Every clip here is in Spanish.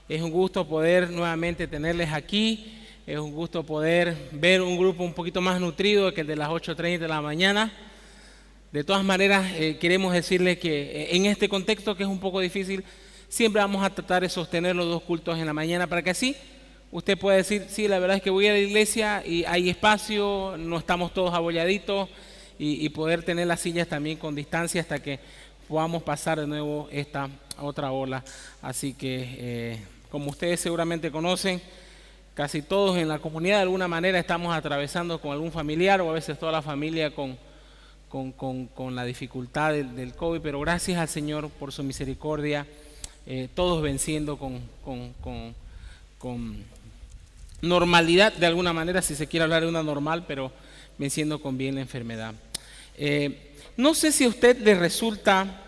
Es un gusto poder nuevamente tenerles aquí. Es un gusto poder ver un grupo un poquito más nutrido que el de las 8:30 de la mañana. De todas maneras, queremos decirles que en este contexto que es un poco difícil, siempre vamos a tratar de sostener los dos cultos en la mañana para que así usted pueda decir, sí, la verdad es que voy a la iglesia y hay espacio, no estamos todos abolladitos y poder tener las sillas también con distancia hasta que podamos pasar de nuevo esta otra ola. Así que, como ustedes seguramente conocen, casi todos en la comunidad de alguna manera estamos atravesando con algún familiar o a veces toda la familia con la dificultad del COVID, pero gracias al Señor por su misericordia, todos venciendo con normalidad de alguna manera, si se quiere hablar de una normal, pero venciendo con bien la enfermedad. No sé si a usted le resulta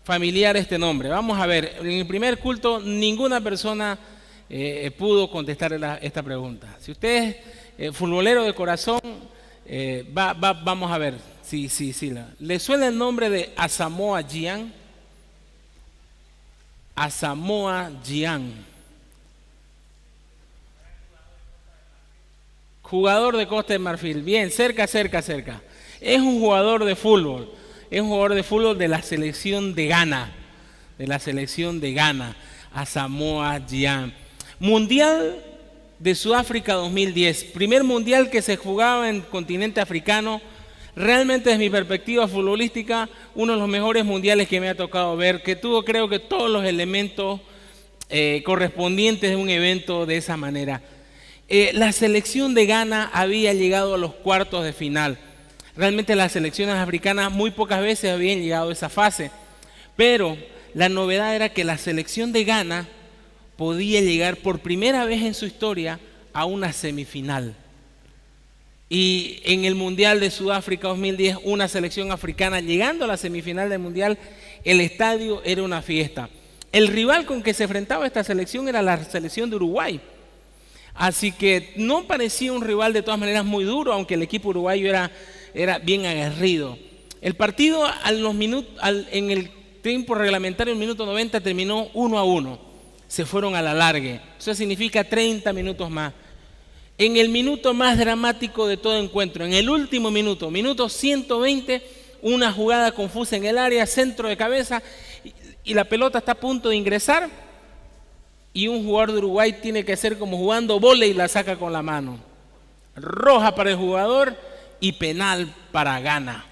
familiar este nombre. Vamos a ver, en el primer culto ninguna persona pudo contestar esta pregunta. Si usted es futbolero de corazón, vamos a ver. Sí. ¿Le suena el nombre de Asamoah Gyan? Asamoah Gyan. Jugador de Costa de Marfil. Bien, cerca. Es un jugador de fútbol. Es un jugador de fútbol de la selección de Ghana. Asamoah Gyan. Mundial de Sudáfrica 2010. Primer mundial que se jugaba en el continente africano. Realmente desde mi perspectiva futbolística, uno de los mejores mundiales que me ha tocado ver, que tuvo creo que todos los elementos correspondientes de un evento de esa manera. La selección de Ghana había llegado a los cuartos de final. Realmente las selecciones africanas muy pocas veces habían llegado a esa fase, pero la novedad era que la selección de Ghana podía llegar por primera vez en su historia a una semifinal. Y en el Mundial de Sudáfrica 2010, una selección africana llegando a la semifinal del Mundial, el estadio era una fiesta. El rival con que se enfrentaba esta selección era la selección de Uruguay. Así que no parecía un rival de todas maneras muy duro, aunque el equipo uruguayo era bien aguerrido. El partido en el tiempo reglamentario, el minuto 90, terminó 1-1. Se fueron a la largue. Eso significa 30 minutos más. En el minuto más dramático de todo encuentro, en el último minuto 120, una jugada confusa en el área, centro de cabeza, y la pelota está a punto de ingresar, y un jugador de Uruguay tiene que hacer como jugando vóley y la saca con la mano. Roja para el jugador y penal para Ghana.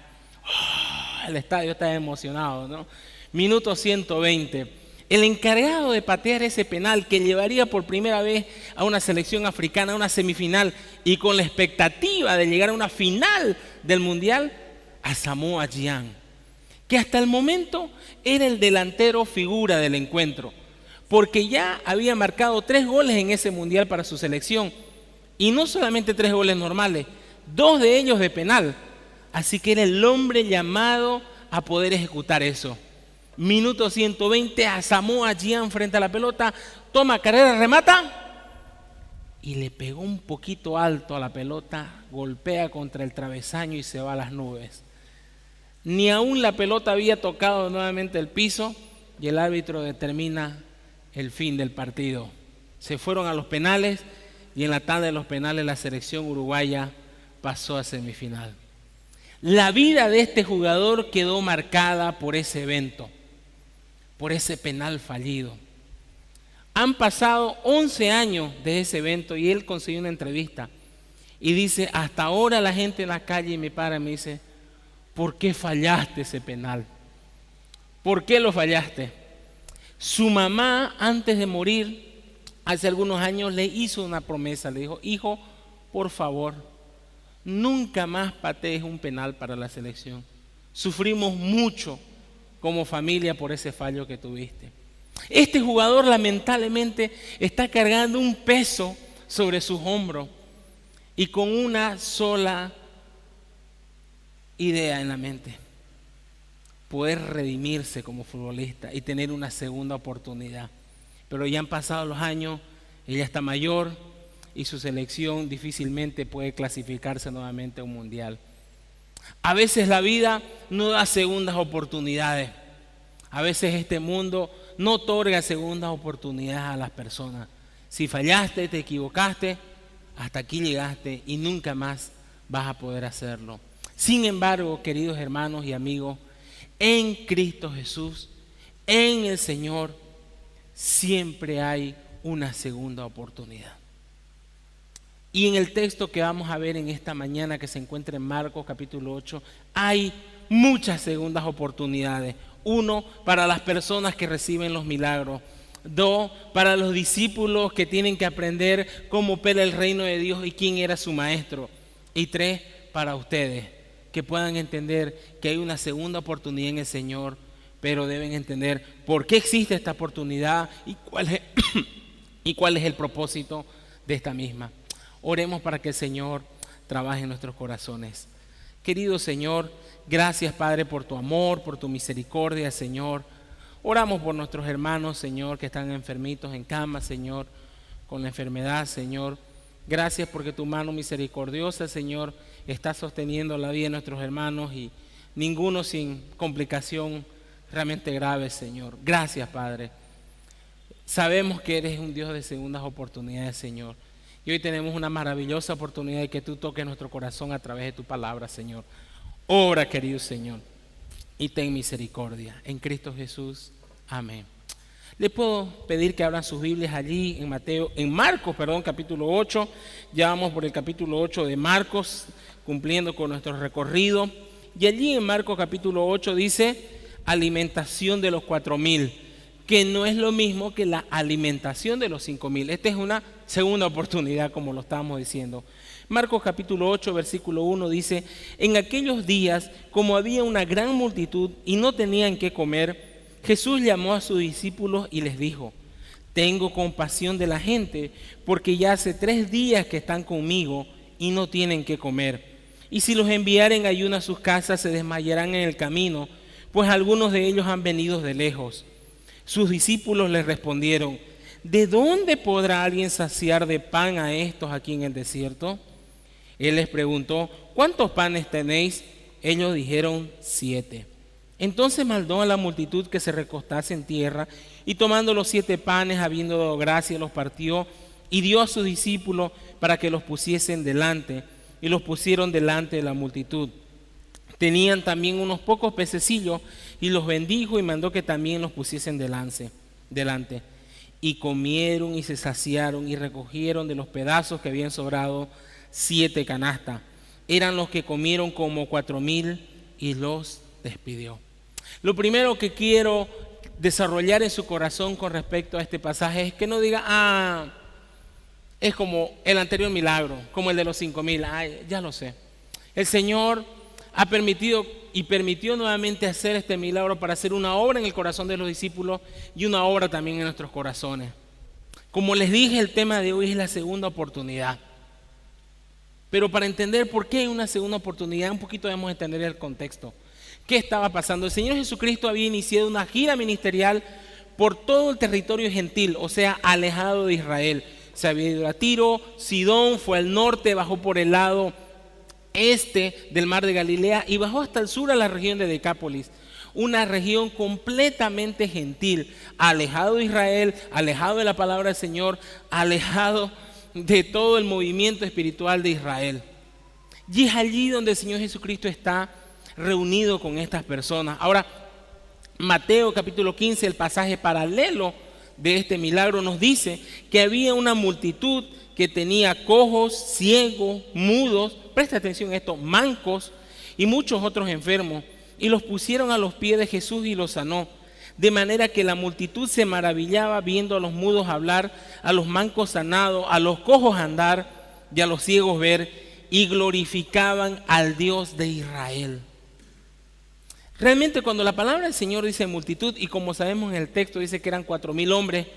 El estadio está emocionado, ¿no? Minuto 120. El encargado de patear ese penal que llevaría por primera vez a una selección africana a una semifinal y con la expectativa de llegar a una final del Mundial, Asamoah Gyan, que hasta el momento era el delantero figura del encuentro, porque ya había marcado 3 goles en ese Mundial para su selección, y no solamente 3 goles normales, 2 de ellos de penal, así que era el hombre llamado a poder ejecutar eso. Minuto 120, Asamoah Gyan frente a la pelota, toma carrera, remata y le pegó un poquito alto a la pelota, golpea contra el travesaño y se va a las nubes. Ni aún la pelota había tocado nuevamente el piso y el árbitro determina el fin del partido. Se fueron a los penales y en la tanda de los penales la selección uruguaya pasó a semifinal. La vida de este jugador quedó marcada por ese evento, por ese penal fallido. Han pasado 11 años de ese evento y él consiguió una entrevista y dice, hasta ahora la gente en la calle me para y me dice, ¿por qué fallaste ese penal? ¿Por qué lo fallaste? Su mamá, antes de morir, hace algunos años, le hizo una promesa, le dijo, hijo, por favor, nunca más patees un penal para la selección. Sufrimos mucho como familia por ese fallo que tuviste. Este jugador lamentablemente está cargando un peso sobre sus hombros y con una sola idea en la mente: poder redimirse como futbolista y tener una segunda oportunidad. Pero ya han pasado los años, ella está mayor y su selección difícilmente puede clasificarse nuevamente a un mundial. A veces la vida no da segundas oportunidades. A veces este mundo no otorga segundas oportunidades a las personas. Si fallaste, te equivocaste, hasta aquí llegaste y nunca más vas a poder hacerlo. Sin embargo, queridos hermanos y amigos, en Cristo Jesús, en el Señor, siempre hay una segunda oportunidad. Y en el texto que vamos a ver en esta mañana, que se encuentra en Marcos capítulo 8, hay muchas segundas oportunidades. 1, para las personas que reciben los milagros. 2, para los discípulos que tienen que aprender cómo opera el reino de Dios y quién era su maestro. Y 3, para ustedes, que puedan entender que hay una segunda oportunidad en el Señor, pero deben entender por qué existe esta oportunidad y cuál es el propósito de esta misma. Oremos para que el Señor trabaje en nuestros corazones. Querido Señor, gracias Padre por tu amor, por tu misericordia, Señor. Oramos por nuestros hermanos, Señor, que están enfermitos en cama, Señor, con la enfermedad, Señor. Gracias porque tu mano misericordiosa, Señor, está sosteniendo la vida de nuestros hermanos y ninguno sin complicación realmente grave, Señor. Gracias, Padre. Sabemos que eres un Dios de segundas oportunidades, Señor. Y hoy tenemos una maravillosa oportunidad de que tú toques nuestro corazón a través de tu palabra, Señor. Obra, querido Señor, y ten misericordia. En Cristo Jesús. Amén. Le puedo pedir que abran sus Biblias allí en Marcos, capítulo 8. Ya vamos por el capítulo 8 de Marcos, cumpliendo con nuestro recorrido. Y allí en Marcos capítulo 8 dice alimentación de los 4,000, que no es lo mismo que la alimentación de los 5,000. Esta es una segunda oportunidad, como lo estábamos diciendo. Marcos capítulo 8, versículo 1 dice: en aquellos días, como había una gran multitud y no tenían qué comer, Jesús llamó a sus discípulos y les dijo: tengo compasión de la gente, porque ya hace 3 días que están conmigo y no tienen qué comer. Y si los enviaren ayuno a sus casas, se desmayarán en el camino, pues algunos de ellos han venido de lejos. Sus discípulos les respondieron: ¿de dónde podrá alguien saciar de pan a estos aquí en el desierto? Él les preguntó: ¿cuántos panes tenéis? Ellos dijeron: 7. Entonces mandó a la multitud que se recostase en tierra, y tomando los 7 panes, habiendo dado gracia, los partió y dio a sus discípulos para que los pusiesen delante, y los pusieron delante de la multitud. Tenían también unos pocos pececillos, y los bendijo y mandó que también los pusiesen delante. Y comieron y se saciaron y recogieron de los pedazos que habían sobrado 7 canastas. Eran los que comieron como 4,000 y los despidió. Lo primero que quiero desarrollar en su corazón con respecto a este pasaje es que no diga: es como el anterior milagro, como el de los 5,000. Ya lo sé. El Señor ha permitido y permitió nuevamente hacer este milagro para hacer una obra en el corazón de los discípulos y una obra también en nuestros corazones. Como les dije, el tema de hoy es la segunda oportunidad. Pero para entender por qué hay una segunda oportunidad, un poquito debemos entender el contexto. ¿Qué estaba pasando? El Señor Jesucristo había iniciado una gira ministerial por todo el territorio gentil, o sea, alejado de Israel. Se había ido a Tiro, Sidón, fue al norte, bajó por el lado este del mar de Galilea y bajó hasta el sur a la región de Decápolis, una región completamente gentil, alejado de Israel, alejado de la palabra del Señor, alejado de todo el movimiento espiritual de Israel. Y es allí donde el Señor Jesucristo está reunido con estas personas. Ahora, Mateo capítulo 15, el pasaje paralelo de este milagro, nos dice que había una multitud que tenía cojos, ciegos, mudos, presta atención a esto, mancos y muchos otros enfermos, y los pusieron a los pies de Jesús y los sanó. De manera que la multitud se maravillaba viendo a los mudos hablar, a los mancos sanados, a los cojos andar y a los ciegos ver, y glorificaban al Dios de Israel. Realmente, cuando la palabra del Señor dice multitud, y como sabemos en el texto dice que eran 4,000 hombres,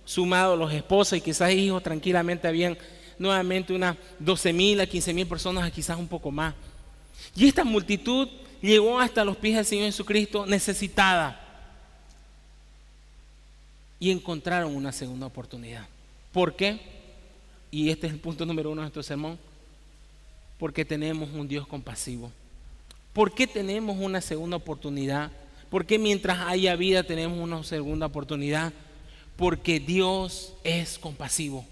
sumados los esposos y quizás hijos, tranquilamente habían nuevamente unas 12,000 a 15,000 personas, quizás un poco más. Y esta multitud llegó hasta los pies del Señor Jesucristo necesitada, y encontraron una segunda oportunidad. ¿Por qué? Y este es el punto número 1 de nuestro sermón. Porque tenemos un Dios compasivo. ¿Por qué tenemos una segunda oportunidad ¿Por qué mientras haya vida tenemos una segunda oportunidad? Porque Dios es compasivo.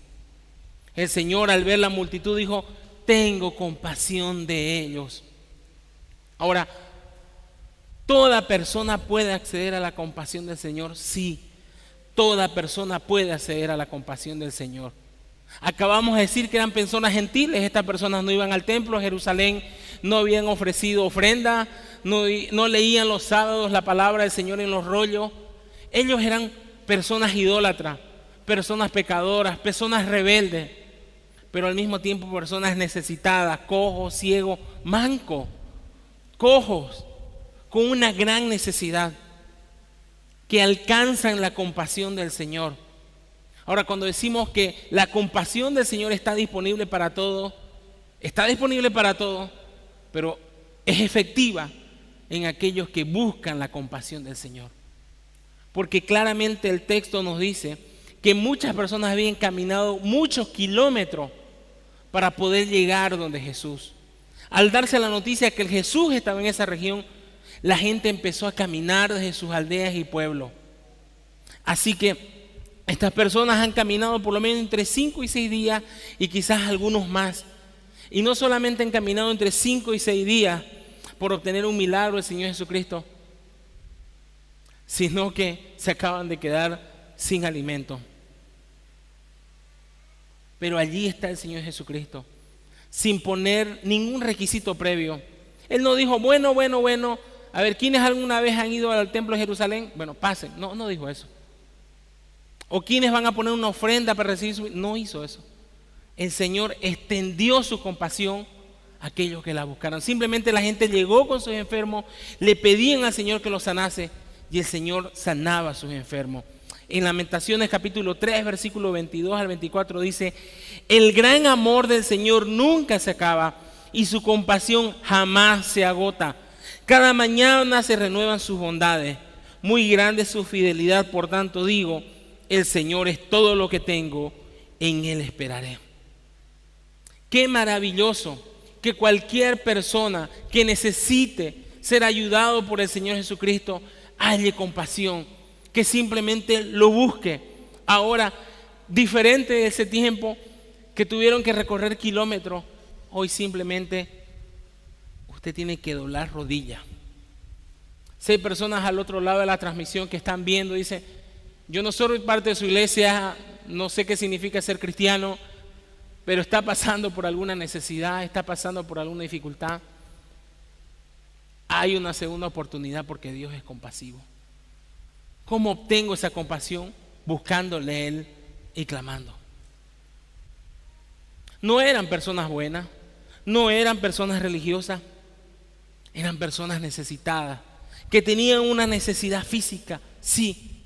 El Señor, al ver la multitud, dijo: tengo compasión de ellos. Ahora, ¿toda persona puede acceder a la compasión del Señor? Sí, toda persona puede acceder a la compasión del Señor. Acabamos de decir que eran personas gentiles. Estas personas no iban al templo de Jerusalén, no habían ofrecido ofrenda, no leían los sábados la palabra del Señor en los rollos. Ellos eran personas idólatras, personas pecadoras, personas rebeldes, pero al mismo tiempo personas necesitadas, cojos, ciegos, mancos, cojos, con una gran necesidad, que alcanzan la compasión del Señor. Ahora, cuando decimos que la compasión del Señor está disponible para todos, pero es efectiva en aquellos que buscan la compasión del Señor. Porque claramente el texto nos dice que muchas personas habían caminado muchos kilómetros para poder llegar donde Jesús. Al darse la noticia que el Jesús estaba en esa región, la gente empezó a caminar desde sus aldeas y pueblos. Así que estas personas han caminado por lo menos entre 5 y 6 días y quizás algunos más. Y no solamente han caminado entre 5 y 6 días por obtener un milagro del Señor Jesucristo, sino que se acaban de quedar sin alimento. Pero allí está el Señor Jesucristo, sin poner ningún requisito previo. Él no dijo: bueno, a ver, ¿quiénes alguna vez han ido al templo de Jerusalén? Bueno, pasen. No dijo eso. ¿O quiénes van a poner una ofrenda para recibir su...? No hizo eso. El Señor extendió su compasión a aquellos que la buscaron. Simplemente la gente llegó con sus enfermos, le pedían al Señor que los sanase y el Señor sanaba a sus enfermos. En Lamentaciones capítulo 3, versículo 22 al 24 dice: el gran amor del Señor nunca se acaba y su compasión jamás se agota. Cada mañana se renuevan sus bondades. Muy grande es su fidelidad, por tanto digo: el Señor es todo lo que tengo, en Él esperaré. Qué maravilloso que cualquier persona que necesite ser ayudado por el Señor Jesucristo halle compasión, que simplemente lo busque. Ahora, diferente de ese tiempo que tuvieron que recorrer kilómetros, hoy simplemente usted tiene que doblar rodillas. Si hay personas al otro lado de la transmisión que están viendo, dice: yo no soy parte de su iglesia, no sé qué significa ser cristiano, pero está pasando por alguna necesidad, está pasando por alguna dificultad. Hay una segunda oportunidad porque Dios es compasivo. ¿Cómo obtengo esa compasión? Buscándole a Él y clamando. No eran personas buenas, no eran personas religiosas, eran personas necesitadas, que tenían una necesidad física, sí.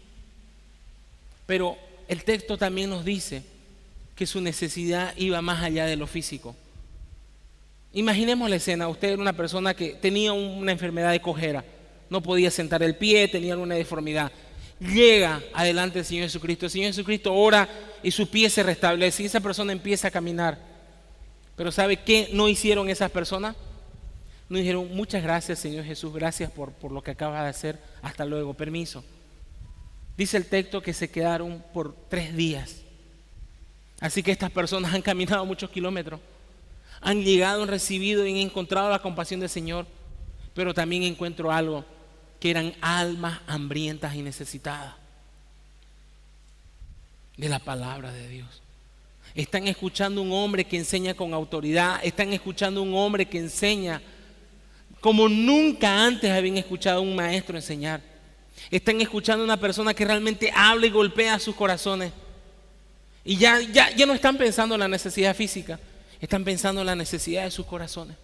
Pero el texto también nos dice que su necesidad iba más allá de lo físico. Imaginemos la escena: usted era una persona que tenía una enfermedad de cojera, no podía sentar el pie, tenía alguna deformidad. Llega adelante el Señor Jesucristo ora y su pie se restablece y esa persona empieza a caminar. Pero ¿sabe qué no hicieron esas personas? No dijeron: muchas gracias, Señor Jesús, gracias por lo que acabas de hacer, hasta luego, permiso. Dice el texto que se quedaron por 3 días. Así que estas personas han caminado muchos kilómetros, han llegado, han recibido y han encontrado la compasión del Señor, pero también encuentro algo: que eran almas hambrientas y necesitadas de la palabra de Dios. Están escuchando un hombre que enseña con autoridad, están escuchando un hombre que enseña como nunca antes habían escuchado a un maestro enseñar. Están escuchando a una persona que realmente habla y golpea sus corazones. Y ya no están pensando en la necesidad física, están pensando en la necesidad de sus corazones.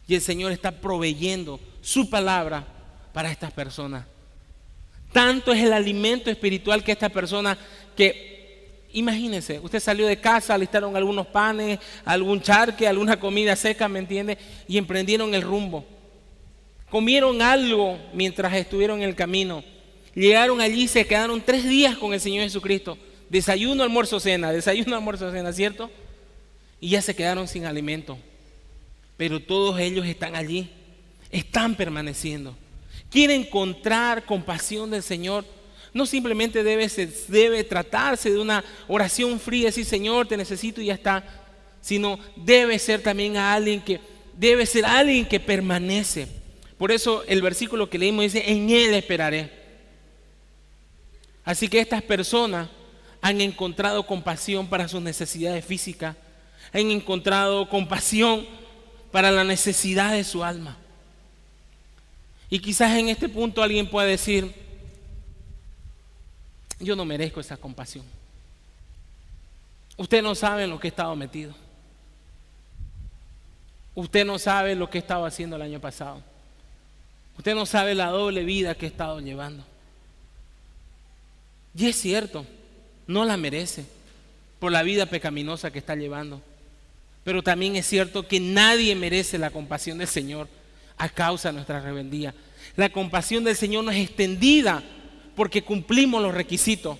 Y el Señor está proveyendo su palabra para estas personas. Tanto es el alimento espiritual que esta persona, que imagínense, usted salió de casa, alistaron algunos panes, algún charque, alguna comida seca, ¿me entiende? Y emprendieron el rumbo. Comieron algo mientras estuvieron en el camino. Llegaron allí y se quedaron 3 días con el Señor Jesucristo. Desayuno, almuerzo, cena, ¿cierto? Y ya se quedaron sin alimento. Pero todos ellos están allí, están permaneciendo. quiere encontrar compasión del Señor, no simplemente debe tratarse de una oración fría, decir Señor te necesito y ya está, sino debe ser también debe ser alguien que permanece. Por eso el versículo que leímos dice, en Él esperaré. Así que estas personas han encontrado compasión para sus necesidades físicas, han encontrado compasión para la necesidad de su alma. Y quizás en este punto alguien pueda decir, yo no merezco esa compasión. Usted no sabe en lo que he estado metido. Usted no sabe lo que he estado haciendo el año pasado. Usted no sabe la doble vida que he estado llevando. Y es cierto, no la merece por la vida pecaminosa que está llevando. Pero también es cierto que nadie merece la compasión del Señor a causa de nuestra rebeldía. La compasión del Señor no es extendida porque cumplimos los requisitos.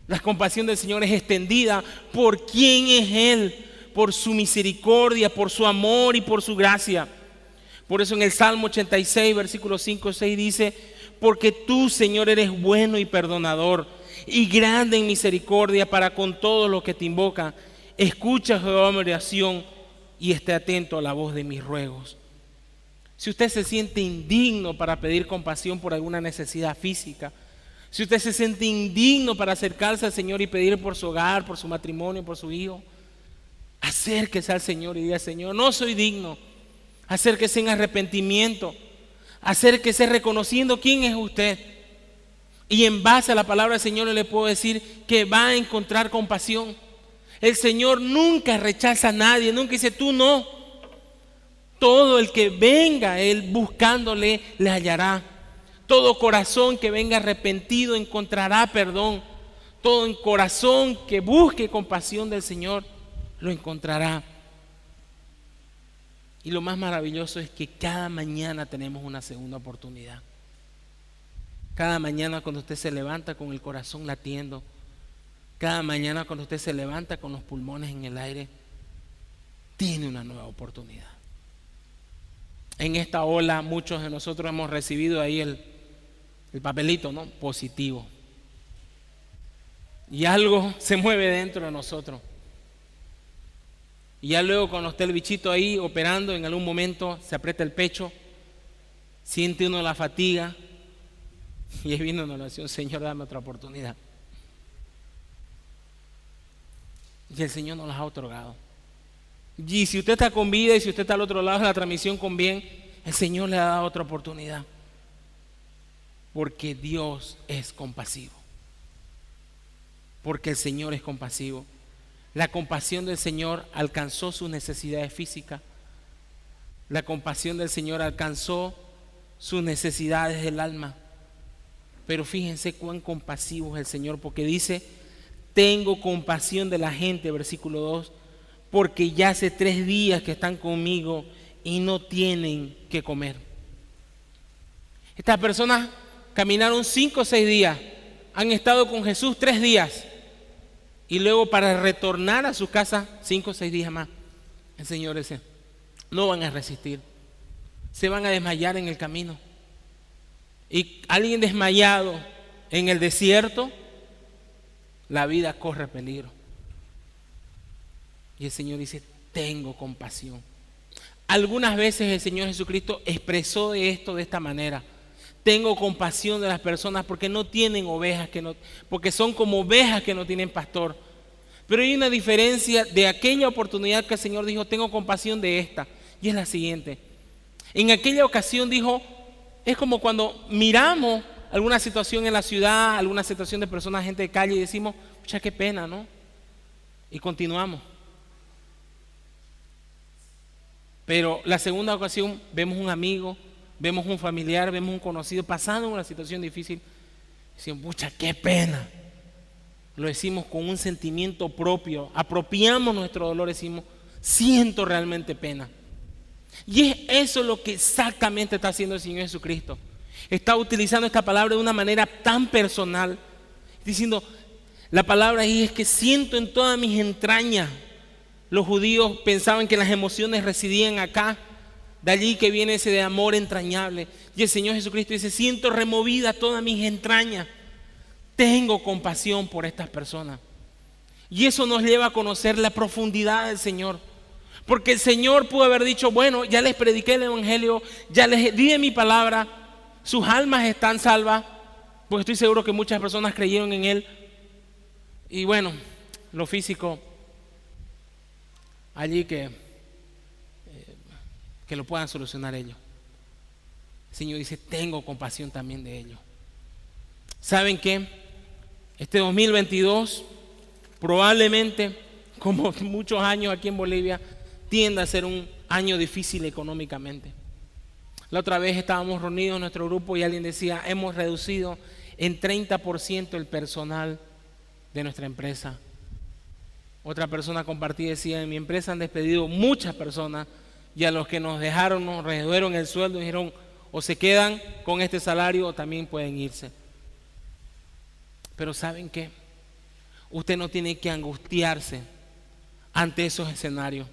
La compasión del Señor es extendida por quién es Él, por su misericordia, por su amor y por su gracia. Por eso en el Salmo 86, versículos 5 y 6 dice, porque tú, Señor, eres bueno y perdonador y grande en misericordia para con todos los que te invocan. Escucha, Jehová, mi oración y esté atento a la voz de mis ruegos. Si usted se siente indigno para pedir compasión por alguna necesidad física, si usted se siente indigno para acercarse al Señor y pedir por su hogar, por su matrimonio, por su hijo, acérquese al Señor y diga, Señor, no soy digno. Acérquese en arrepentimiento, acérquese reconociendo quién es usted. Y en base a la palabra del Señor le puedo decir que va a encontrar compasión. El Señor nunca rechaza a nadie, nunca dice tú no. Todo el que venga a Él buscándole le hallará. Todo corazón que venga arrepentido encontrará perdón. Todo corazón que busque compasión del Señor lo encontrará. Y lo más maravilloso es que cada mañana tenemos una segunda oportunidad. Cada mañana cuando usted se levanta con el corazón latiendo, cada mañana cuando usted se levanta con los pulmones en el aire, tiene una nueva oportunidad. En esta ola muchos de nosotros hemos recibido ahí el papelito, ¿no? Positivo. Y algo se mueve dentro de nosotros. Y ya luego cuando esté el bichito ahí operando, en algún momento se aprieta el pecho, siente uno la fatiga y ahí viene una oración, Señor, dame otra oportunidad. Y el Señor nos las ha otorgado. Y si usted está con vida y si usted está al otro lado de la transmisión con bien, el Señor le ha dado otra oportunidad. Porque Dios es compasivo. Porque el Señor es compasivo. La compasión del Señor alcanzó sus necesidades físicas. La compasión del Señor alcanzó sus necesidades del alma. Pero fíjense cuán compasivo es el Señor, porque dice, tengo compasión de la gente, versículo 2, porque ya hace 3 días que están conmigo y no tienen que comer. Estas personas caminaron 5 o 6 días, han estado con Jesús 3 días. Y luego para retornar a su casa 5 o 6 días más, el Señor dice, no van a resistir, se van a desmayar en el camino. Y alguien desmayado en el desierto, la vida corre peligro. Y el Señor dice, tengo compasión. Algunas veces el Señor Jesucristo expresó esto de esta manera. Tengo compasión de las personas porque no tienen ovejas, porque son como ovejas que no tienen pastor. Pero hay una diferencia de aquella oportunidad que el Señor dijo, tengo compasión de esta. Y es la siguiente. En aquella ocasión dijo, es como cuando miramos alguna situación en la ciudad, alguna situación de personas, gente de calle y decimos, pucha, qué pena, ¿no? Y continuamos. Pero la segunda ocasión vemos un amigo, vemos un familiar, vemos un conocido pasando una situación difícil. Decimos, pucha, qué pena. Lo decimos con un sentimiento propio, apropiamos nuestro dolor, decimos, siento realmente pena. Y es eso lo que exactamente está haciendo el Señor Jesucristo. Está utilizando esta palabra de una manera tan personal, diciendo, la palabra ahí es que siento en todas mis entrañas. Los judíos pensaban que las emociones residían acá, De allí que viene ese de amor entrañable. Y el Señor Jesucristo dice, siento removida todas mis entrañas. Tengo compasión por estas personas. Y eso nos lleva a conocer la profundidad del Señor. Porque el Señor pudo haber dicho, bueno, ya les prediqué el Evangelio, ya les di de mi palabra, sus almas están salvas, porque estoy seguro que muchas personas creyeron en Él. Y bueno, lo físico, allí que lo puedan solucionar ellos. El Señor dice, tengo compasión también de ellos. ¿Saben qué? Este 2022 probablemente, como muchos años aquí en Bolivia, tiende a ser un año difícil económicamente. La otra vez estábamos reunidos en nuestro grupo y alguien decía, hemos reducido en 30% el personal de nuestra empresa. Otra persona compartía y decía, en mi empresa han despedido muchas personas y a los que nos dejaron, nos redujeron el sueldo y dijeron, o se quedan con este salario o también pueden irse. Pero ¿saben qué? Usted no tiene que angustiarse ante esos escenarios.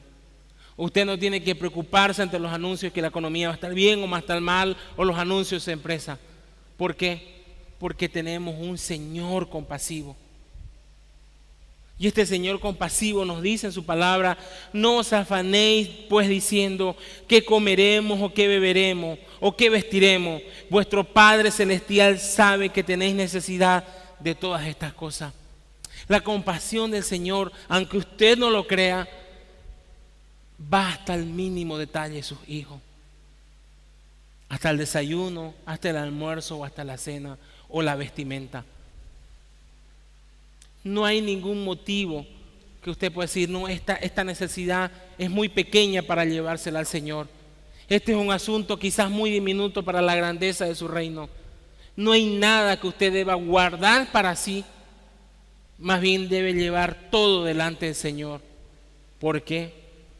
Usted no tiene que preocuparse ante los anuncios que la economía va a estar bien o va a estar mal, o los anuncios de empresa. ¿Por qué? Porque tenemos un Señor compasivo. Y este Señor compasivo nos dice en su palabra, no os afanéis pues diciendo qué comeremos o qué beberemos o qué vestiremos. Vuestro Padre Celestial sabe que tenéis necesidad de todas estas cosas. La compasión del Señor, aunque usted no lo crea, va hasta el mínimo detalle de sus hijos. Hasta el desayuno, hasta el almuerzo o hasta la cena o la vestimenta. No hay ningún motivo que usted pueda decir, no, esta necesidad es muy pequeña para llevársela al Señor. Este es un asunto quizás muy diminuto para la grandeza de su reino. No hay nada que usted deba guardar para sí. Más bien debe llevar todo delante del Señor. ¿Por qué?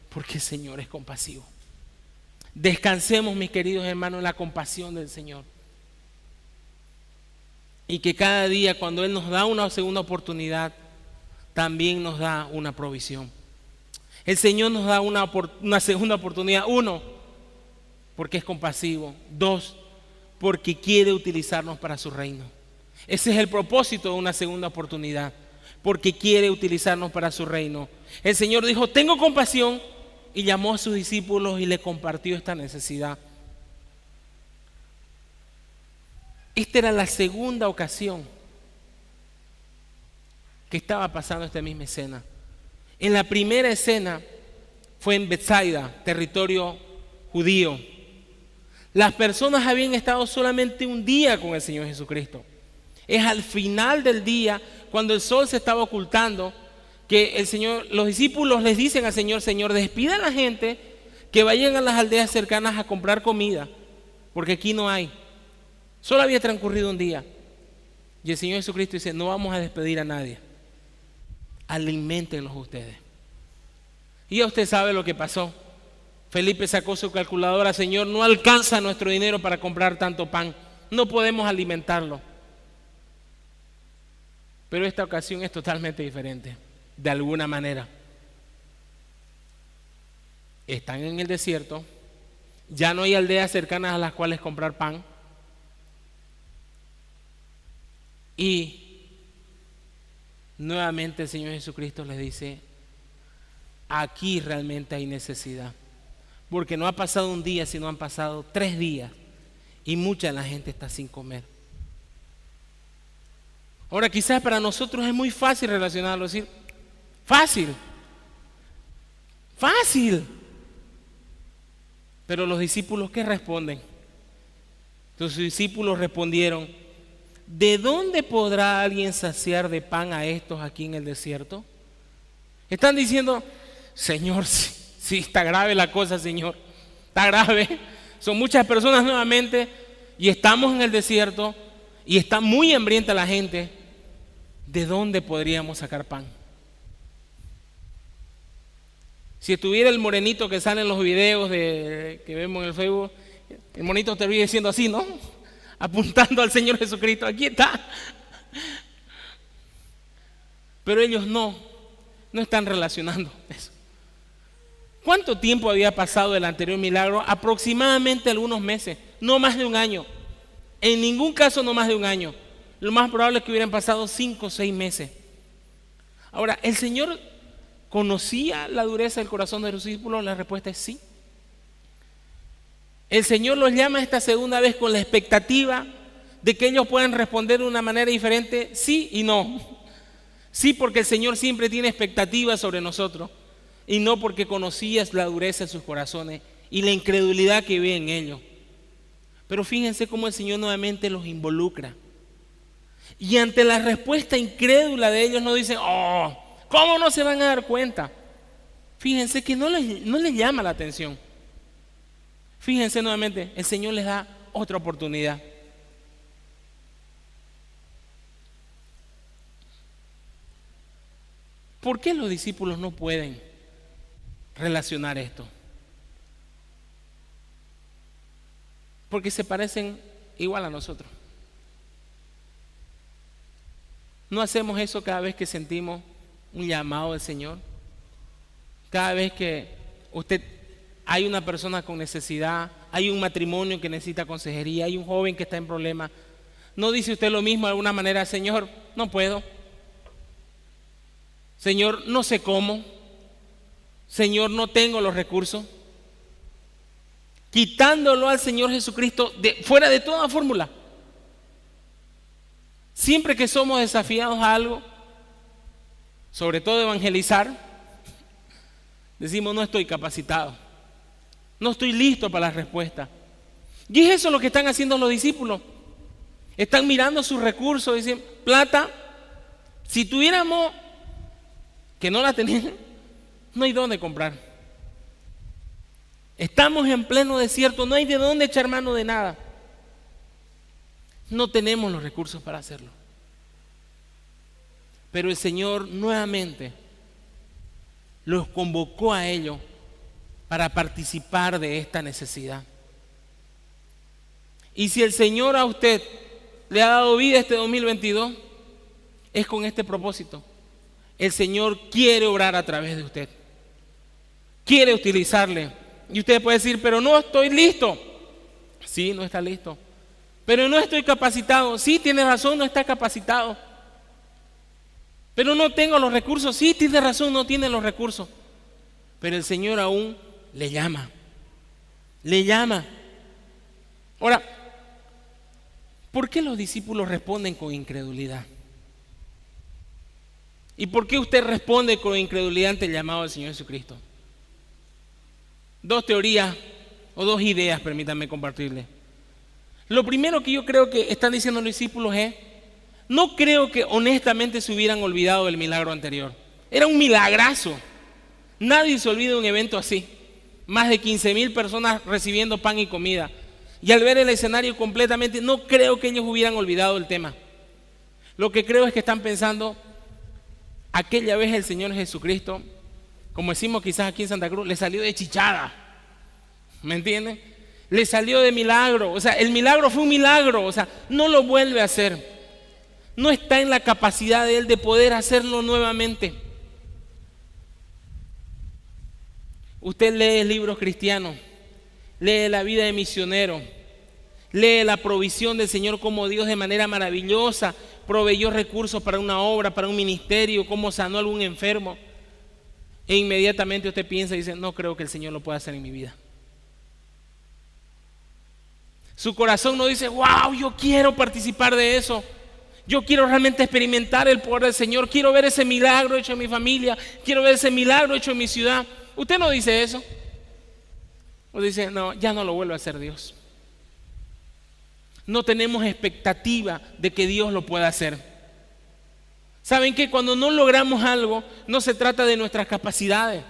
Porque el Señor es compasivo. Descansemos, mis queridos hermanos, en la compasión del Señor. Y que cada día, cuando Él nos da una segunda oportunidad, también nos da una provisión. El Señor nos da una segunda oportunidad. 1, porque es compasivo. 2, porque quiere utilizarnos para su reino. Ese es el propósito de una segunda oportunidad, porque quiere utilizarnos para su reino. El Señor dijo, tengo compasión, y llamó a sus discípulos y le compartió esta necesidad. Esta era la segunda ocasión que estaba pasando esta misma escena. En la primera escena fue en Betsaida, territorio judío. Las personas habían estado solamente un día con el Señor Jesucristo. Es al final del día, cuando el sol se estaba ocultando, que los discípulos les dicen al Señor, Señor, despida a la gente que vayan a las aldeas cercanas a comprar comida, porque aquí no hay. Solo había transcurrido un día. Y el Señor Jesucristo dice, no vamos a despedir a nadie. Aliméntenlos ustedes. Y ya usted sabe lo que pasó. Felipe sacó su calculadora, Señor, no alcanza nuestro dinero para comprar tanto pan. No podemos alimentarlo. Pero esta ocasión es totalmente diferente, de alguna manera. Están en el desierto, ya no hay aldeas cercanas a las cuales comprar pan. Y nuevamente el Señor Jesucristo les dice, aquí realmente hay necesidad. Porque no ha pasado un día, sino han pasado 3 días. Y mucha de la gente está sin comer. Ahora quizás para nosotros es muy fácil relacionarlo, decir, fácil. Pero los discípulos, ¿qué responden? Los discípulos respondieron, ¿de dónde podrá alguien saciar de pan a estos aquí en el desierto? Están diciendo, Señor, sí, está grave la cosa, Señor. Está grave. Son muchas personas nuevamente y estamos en el desierto y está muy hambrienta la gente. ¿De dónde podríamos sacar pan? Si estuviera el morenito que sale en los videos que vemos en el Facebook, el monito te viene diciendo así, ¿no? Apuntando al Señor Jesucristo, aquí está. Pero ellos no están relacionando eso. ¿Cuánto tiempo había pasado del anterior milagro? Aproximadamente algunos meses, no más de un año. En ningún caso no más de un año. Lo más probable es que hubieran pasado 5 o 6 meses. Ahora, ¿el Señor conocía la dureza del corazón de los discípulos? La respuesta es sí. El Señor los llama esta segunda vez con la expectativa de que ellos puedan responder de una manera diferente, sí y no. Sí, porque el Señor siempre tiene expectativas sobre nosotros, y no porque conocías la dureza de sus corazones y la incredulidad que ve en ellos. Pero fíjense cómo el Señor nuevamente los involucra. Y ante la respuesta incrédula de ellos no dicen, oh, ¿cómo no se van a dar cuenta? Fíjense que no les llama la atención. Fíjense nuevamente, el Señor les da otra oportunidad. ¿Por qué los discípulos no pueden relacionar esto? Porque se parecen igual a nosotros. ¿No hacemos eso cada vez que sentimos un llamado del Señor? Cada vez que hay una persona con necesidad, hay un matrimonio que necesita consejería, hay un joven que está en problemas, ¿no dice usted lo mismo de alguna manera? Señor, no puedo. Señor, no sé cómo. Señor, no tengo los recursos. Quitándolo al Señor Jesucristo fuera de toda fórmula. Siempre que somos desafiados a algo, sobre todo evangelizar, decimos no estoy capacitado, no estoy listo para la respuesta. Y es eso lo que están haciendo los discípulos. Están mirando sus recursos, dicen, plata, si tuviéramos, que no la tenían, no hay dónde comprar. Estamos en pleno desierto, no hay de dónde echar mano de nada. No tenemos los recursos para hacerlo. Pero el Señor nuevamente los convocó a ellos para participar de esta necesidad. Y si el Señor a usted le ha dado vida este 2022, es con este propósito. El Señor quiere obrar a través de usted. Quiere utilizarle. Y usted puede decir, pero no estoy listo. Sí, no está listo. Pero no estoy capacitado. Sí, tiene razón, no está capacitado. Pero no tengo los recursos. Sí, tiene razón, no tiene los recursos. Pero el Señor aún le llama. Le llama. Ahora, ¿por qué los discípulos responden con incredulidad? ¿Y por qué usted responde con incredulidad ante el llamado del Señor Jesucristo? 2 teorías o 2 ideas, permítanme compartirles. Lo primero que yo creo que están diciendo los discípulos es, no creo que honestamente se hubieran olvidado del milagro anterior. Era un milagrazo. Nadie se olvida de un evento así. Más de 15,000 personas recibiendo pan y comida. Y al ver el escenario completamente, no creo que ellos hubieran olvidado el tema. Lo que creo es que están pensando, aquella vez el Señor Jesucristo, como decimos quizás aquí en Santa Cruz, le salió de chichada. ¿Me entienden? Le salió de milagro. O sea, el milagro fue un milagro. O sea, no lo vuelve a hacer. No está en la capacidad de Él de poder hacerlo nuevamente. Usted lee libros cristianos, lee la vida de misionero, lee la provisión del Señor, como Dios de manera maravillosa proveyó recursos para una obra, para un ministerio, cómo sanó a algún enfermo. E inmediatamente usted piensa y dice, no creo que el Señor lo pueda hacer en mi vida. Su corazón no dice, wow, yo quiero participar de eso. Yo quiero realmente experimentar el poder del Señor. Quiero ver ese milagro hecho en mi familia. Quiero ver ese milagro hecho en mi ciudad. Usted no dice eso. O dice, no, ya no lo vuelve a hacer Dios. No tenemos expectativa de que Dios lo pueda hacer. ¿Saben qué? Cuando no logramos algo, no se trata de nuestras capacidades.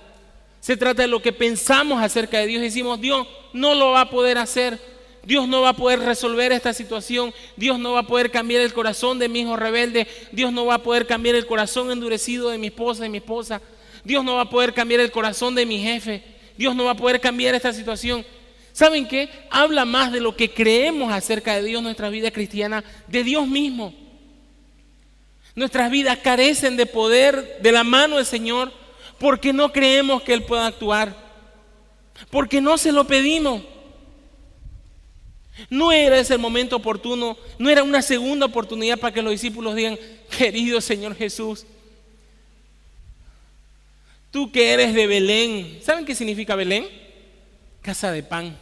Se trata de lo que pensamos acerca de Dios. Decimos, Dios no lo va a poder hacer. Dios no va a poder resolver esta situación. Dios no va a poder cambiar el corazón de mi hijo rebelde. Dios no va a poder cambiar el corazón endurecido de mi esposa y mi esposa. Dios no va a poder cambiar el corazón de mi jefe. Dios no va a poder cambiar esta situación. ¿Saben qué? Habla más de lo que creemos acerca de Dios, nuestra vida cristiana, de Dios mismo. Nuestras vidas carecen de poder de la mano del Señor porque no creemos que Él pueda actuar. porque no se lo pedimos. No era ese el momento oportuno, no era una segunda oportunidad para que los discípulos digan: querido Señor Jesús, tú que eres de Belén. ¿Saben qué significa Belén? Casa de pan.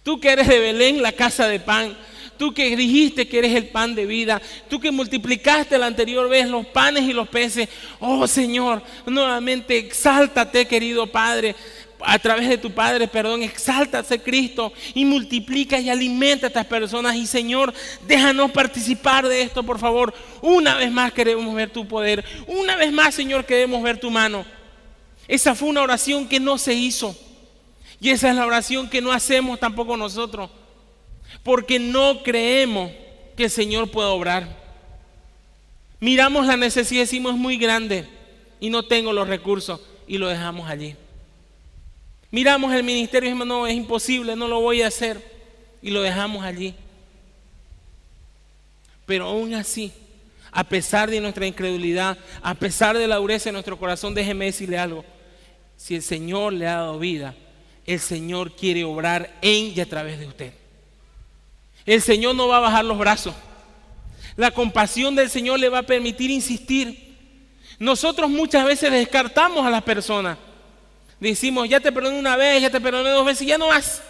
Tú que eres de Belén, la casa de pan. Tú que dijiste que eres el pan de vida. Tú que multiplicaste la anterior vez los panes y los peces. Oh Señor, nuevamente exáltate, querido Padre. A través de tu Padre, exáltate, Cristo, y multiplica y alimenta a estas personas. Y Señor, déjanos participar de esto, por favor. Una vez más queremos ver tu poder. Una vez más, Señor, queremos ver tu mano. Esa fue una oración que no se hizo. Y esa es la oración que no hacemos tampoco nosotros, porque no creemos que el Señor pueda obrar. Miramos la necesidad y decimos: es muy grande y no tengo los recursos, y lo dejamos allí. Miramos el ministerio y decimos: no, es imposible, no lo voy a hacer, y lo dejamos allí. Pero aún así, a pesar de nuestra incredulidad, a pesar de la dureza de nuestro corazón, déjeme decirle algo: si el Señor le ha dado vida, el Señor quiere obrar en y a través de usted. El Señor no va a bajar los brazos. La compasión del Señor le va a permitir insistir. Nosotros muchas veces descartamos a las personas. Decimos: ya te perdoné una vez, ya te perdoné 2 veces, ya no más.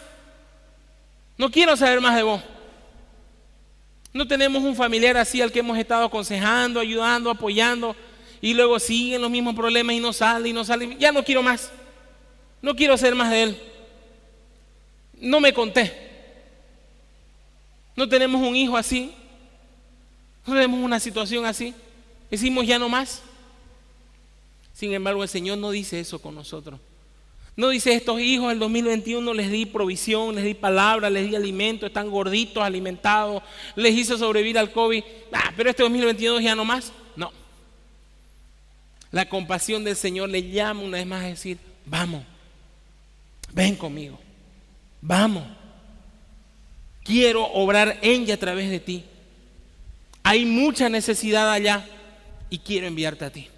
No quiero saber más de vos. No tenemos un familiar así al que hemos estado aconsejando, ayudando, apoyando, y luego siguen los mismos problemas y no sale y no sale. Ya no quiero más. No quiero saber más de él. No me conté. No tenemos un hijo así. No tenemos una situación así. Decimos: ya no más. Sin embargo, el Señor no dice eso con nosotros. No dice: estos hijos del 2021 les di provisión, les di palabra, les di alimento, están gorditos, alimentados, les hice sobrevivir al COVID. Pero este 2022 ya no más. No. La compasión del Señor le llama una vez más a decir: vamos, ven conmigo, vamos. Quiero obrar en y a través de ti. Hay mucha necesidad allá y quiero enviarte a ti.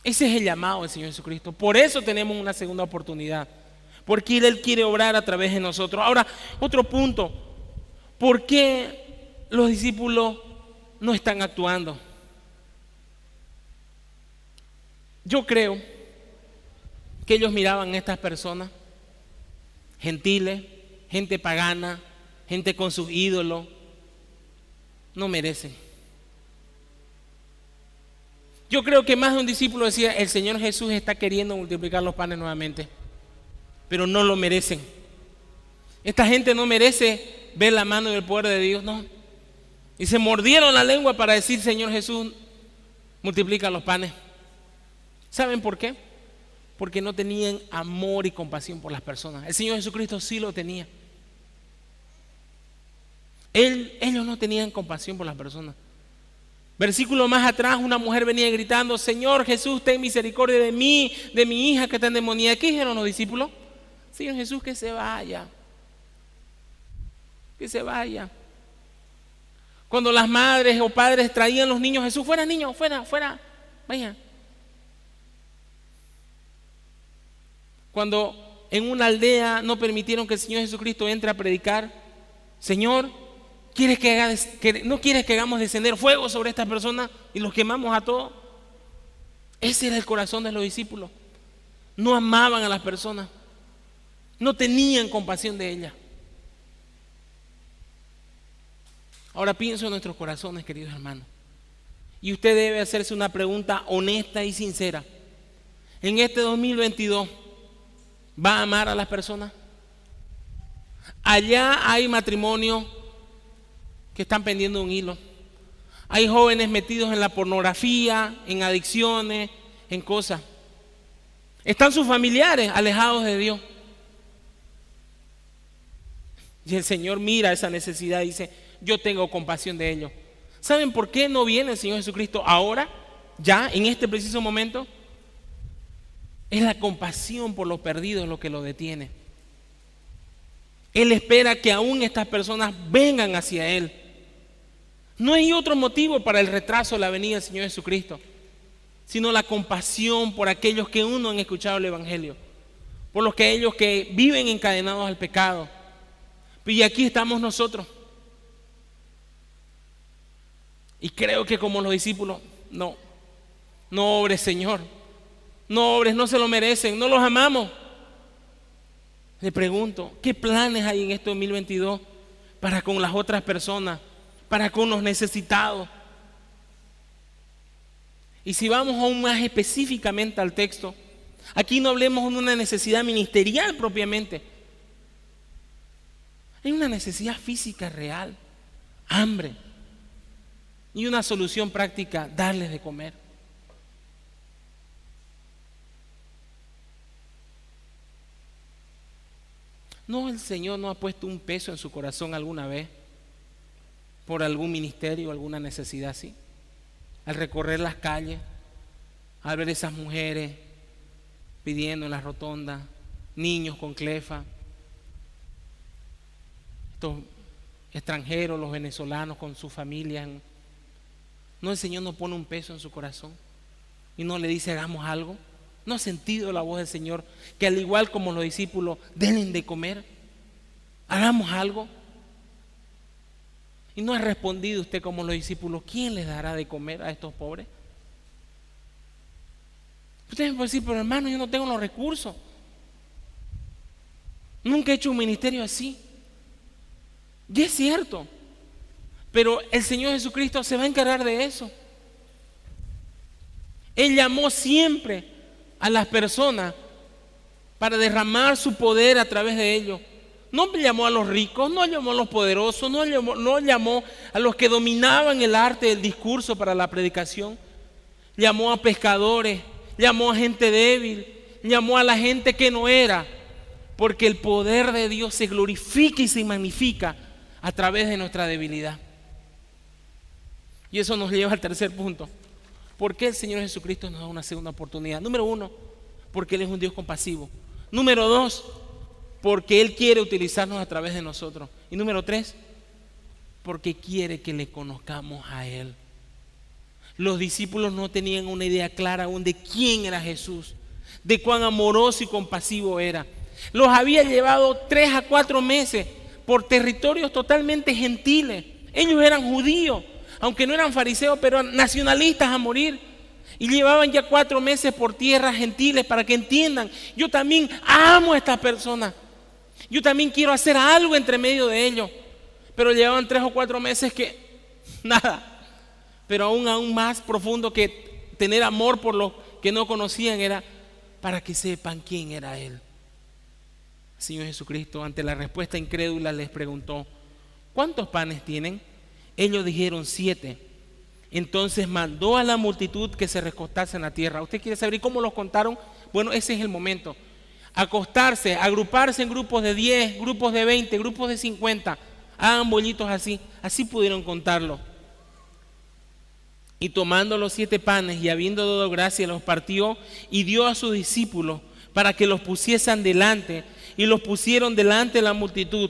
Ese es el llamado del Señor Jesucristo. Por eso tenemos una segunda oportunidad, porque Él quiere obrar a través de nosotros. Ahora, otro punto: ¿por qué los discípulos no están actuando? Yo creo que ellos miraban a estas personas gentiles, gente pagana, gente con sus ídolos. No merecen. Yo creo que más de un discípulo decía: el Señor Jesús está queriendo multiplicar los panes nuevamente, pero no lo merecen. Esta gente no merece ver la mano y el poder de Dios, no. Y se mordieron la lengua para decir: Señor Jesús, multiplica los panes. ¿Saben por qué? Porque no tenían amor y compasión por las personas. El Señor Jesucristo sí lo tenía. Ellos no tenían compasión por las personas. Versículo más atrás, una mujer venía gritando: Señor Jesús, ten misericordia de mí, de mi hija que está endemoniada. ¿Qué dijeron los discípulos? Señor Jesús, que se vaya. Que se vaya. Cuando las madres o padres traían los niños: Jesús, fuera niño, fuera, vaya. Cuando en una aldea no permitieron que el Señor Jesucristo entre a predicar: Señor, ¿no quieres que hagamos descender fuego sobre estas personas y los quemamos a todos? Ese era el corazón de los discípulos. No amaban a las personas, no tenían compasión de ellas. Ahora pienso en nuestros corazones, queridos hermanos, y usted debe hacerse una pregunta honesta y sincera. En este 2022, ¿va a amar a las personas? Allá hay matrimonios que están pendiendo un hilo. Hay jóvenes metidos en la pornografía, en adicciones, en cosas. Están sus familiares alejados de Dios. Y el Señor mira esa necesidad y dice: yo tengo compasión de ellos. ¿Saben por qué no viene el Señor Jesucristo ahora, ya, en este preciso momento? Es la compasión por los perdidos lo que lo detiene. Él espera que aún estas personas vengan hacia Él. No hay otro motivo para el retraso de la venida del Señor Jesucristo. sino la compasión por aquellos que aún no han escuchado el Evangelio, por aquellos que viven encadenados al pecado. Y aquí estamos nosotros. Y creo que como los discípulos, no obres, Señor, no obres, no se lo merecen, no los amamos. Le pregunto, ¿qué planes hay en este 2022 para con las otras personas, para con los necesitados? Y si vamos aún más específicamente al texto, aquí no hablemos de una necesidad ministerial propiamente. Hay una necesidad física real, hambre, y una solución práctica, darles de comer. ¿No el Señor no ha puesto un peso en su corazón alguna vez por algún ministerio, alguna necesidad así? Al recorrer las calles, al ver esas mujeres pidiendo en las rotondas, niños con clefa, estos extranjeros, los venezolanos con sus familias. ¿No el Señor no pone un peso en su corazón y no le dice hagamos algo? ¿No ha sentido la voz del Señor que al igual como los discípulos denle de comer, hagamos algo? Y no ha respondido usted como los discípulos, ¿quién les dará de comer a estos pobres? Usted me puede decir, pero hermano, yo no tengo los recursos, nunca he hecho un ministerio así. Y es cierto, pero el Señor Jesucristo se va a encargar de eso. Él llamó siempre a las personas para derramar su poder a través de ellos. No llamó a los ricos, no llamó a los poderosos, no llamó a los que dominaban el arte del discurso para la predicación. Llamó a pescadores, llamó a gente débil, llamó a la gente que no era, porque el poder de Dios se glorifica y se magnifica a través de nuestra debilidad. Y eso nos lleva al tercer punto. ¿Por qué el Señor Jesucristo nos da una segunda oportunidad? Número 1, porque Él es un Dios compasivo. Número 2, porque Él quiere utilizarnos a través de nosotros. Y número 3, porque quiere que le conozcamos a Él. Los discípulos no tenían una idea clara aún de quién era Jesús, de cuán amoroso y compasivo era. Los había llevado 3 a 4 meses por territorios totalmente gentiles. Ellos eran judíos, aunque no eran fariseos, pero nacionalistas a morir. Y llevaban ya 4 meses por tierras gentiles para que entiendan, yo también amo a estas personas, yo también quiero hacer algo entre medio de ellos. Pero llevaban 3 o 4 meses que nada. Pero aún más profundo que tener amor por los que no conocían era para que sepan quién era Él. El Señor Jesucristo, ante la respuesta incrédula, les preguntó, ¿cuántos panes tienen? Ellos dijeron 7. Entonces mandó a la multitud que se recostase en la tierra. ¿Usted quiere saber cómo los contaron? Bueno, ese es el momento. Acostarse, agruparse en grupos de 10, grupos de 20, grupos de 50. Hagan bollitos así. Así pudieron contarlo. Y tomando los 7 panes y habiendo dado gracia, los partió y dio a sus discípulos para que los pusiesen delante. Y los pusieron delante de la multitud.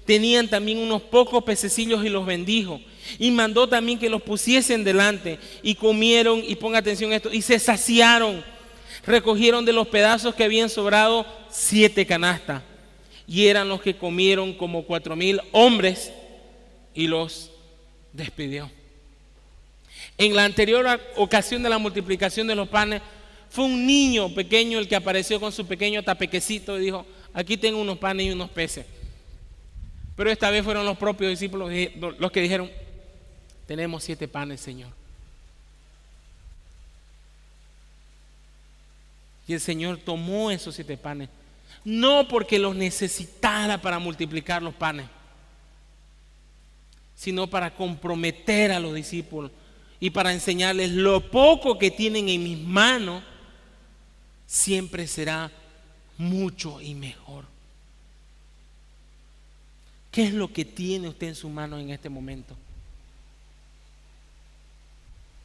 Tenían también unos pocos pececillos y los bendijo. Y mandó también que los pusiesen delante. Y comieron, y ponga atención a esto, y se saciaron. Recogieron de los pedazos que habían sobrado 7 canastas. Y eran los que comieron como 4,000 hombres. Y los despidió. En la anterior ocasión de la multiplicación de los panes, fue un niño pequeño el que apareció con su pequeño tapequecito y dijo, aquí tengo unos panes y unos peces. Pero esta vez fueron los propios discípulos los que dijeron, tenemos 7 panes, Señor. Y el Señor tomó esos 7 panes, no porque los necesitara para multiplicar los panes, sino para comprometer a los discípulos y para enseñarles lo poco que tienen en mis manos siempre será mucho y mejor. ¿Qué es lo que tiene usted en su mano en este momento?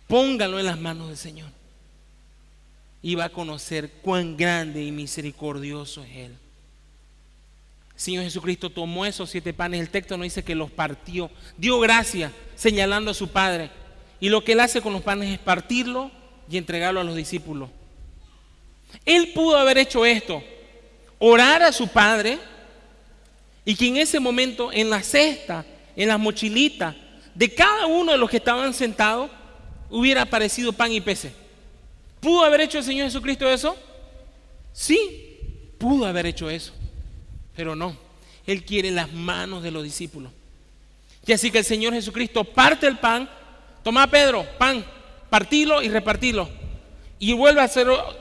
Póngalo en las manos del Señor y va a conocer cuán grande y misericordioso es Él. El Señor Jesucristo tomó esos 7 panes, el texto nos dice que los partió, dio gracias señalando a su Padre, y lo que Él hace con los panes es partirlo y entregarlo a los discípulos. Él pudo haber hecho esto, orar a su Padre, y que en ese momento en la cesta, en las mochilitas de cada uno de los que estaban sentados, hubiera aparecido pan y peces. ¿Pudo haber hecho el Señor Jesucristo eso? Sí, pudo haber hecho eso, pero no. Él quiere las manos de los discípulos. Y así que el Señor Jesucristo parte el pan. Toma, Pedro, pan, partilo y repartilo. Y vuelve a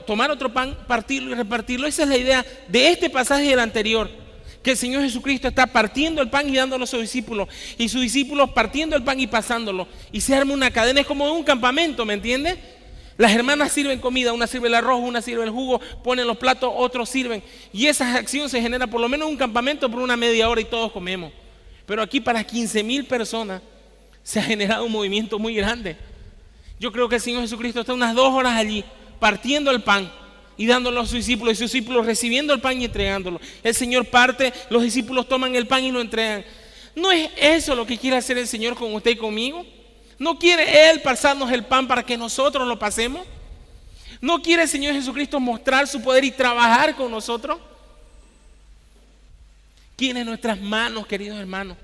tomar otro pan, partirlo y repartirlo. Esa es la idea de este pasaje y del anterior, que el Señor Jesucristo está partiendo el pan y dándolo a sus discípulos, y sus discípulos partiendo el pan y pasándolo, y se arma una cadena. Es como en un campamento, ¿me entiendes? Las hermanas sirven comida, una sirve el arroz, una sirve el jugo, ponen los platos, otros sirven, y esa acción se genera por lo menos en un campamento por una media hora y todos comemos. Pero aquí para 15,000 personas se ha generado un movimiento muy grande. Yo creo que el Señor Jesucristo está unas 2 horas allí partiendo el pan y dándolo a sus discípulos, y sus discípulos recibiendo el pan y entregándolo. El Señor parte, los discípulos toman el pan y lo entregan. ¿No es eso lo que quiere hacer el Señor con usted y conmigo? ¿No quiere Él pasarnos el pan para que nosotros lo pasemos? ¿No quiere el Señor Jesucristo mostrar su poder y trabajar con nosotros? Quiere nuestras manos, queridos hermanos,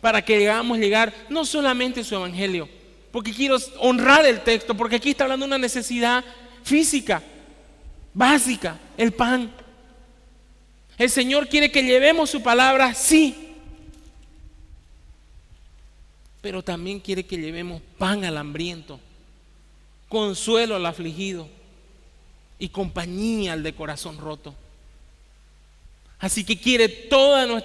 para que hagamos llegar no solamente su evangelio, porque quiero honrar el texto, porque aquí está hablando de una necesidad física, básica, el pan. El Señor quiere que llevemos su palabra, sí, pero también quiere que llevemos pan al hambriento, consuelo al afligido y compañía al de corazón roto. Así que quiere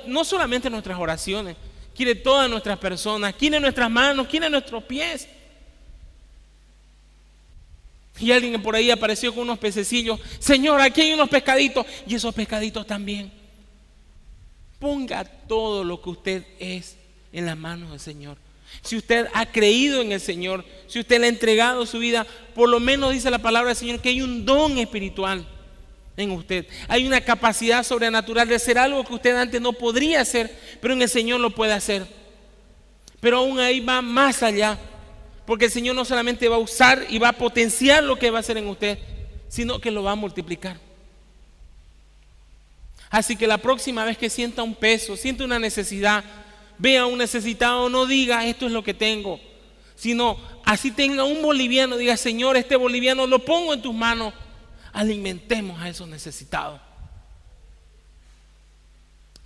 no solamente nuestras oraciones, quiere todas nuestras personas, quiere nuestras manos, quiere nuestros pies. Y alguien por ahí apareció con unos pececillos. Señor, aquí hay unos pescaditos, y esos pescaditos también. Ponga todo lo que usted es en las manos del Señor. Si usted ha creído en el Señor, si usted le ha entregado su vida, por lo menos dice la palabra del Señor que hay un don espiritual en usted. Hay una capacidad sobrenatural de hacer algo que usted antes no podría hacer, pero en el Señor lo puede hacer. Pero aún ahí va más allá, porque el Señor no solamente va a usar y va a potenciar lo que va a hacer en usted, sino que lo va a multiplicar. Así que la próxima vez que sienta un peso, sienta una necesidad, vea a un necesitado, no diga esto es lo que tengo, sino así tenga un boliviano, diga: Señor, este boliviano lo pongo en tus manos, alimentemos a esos necesitados,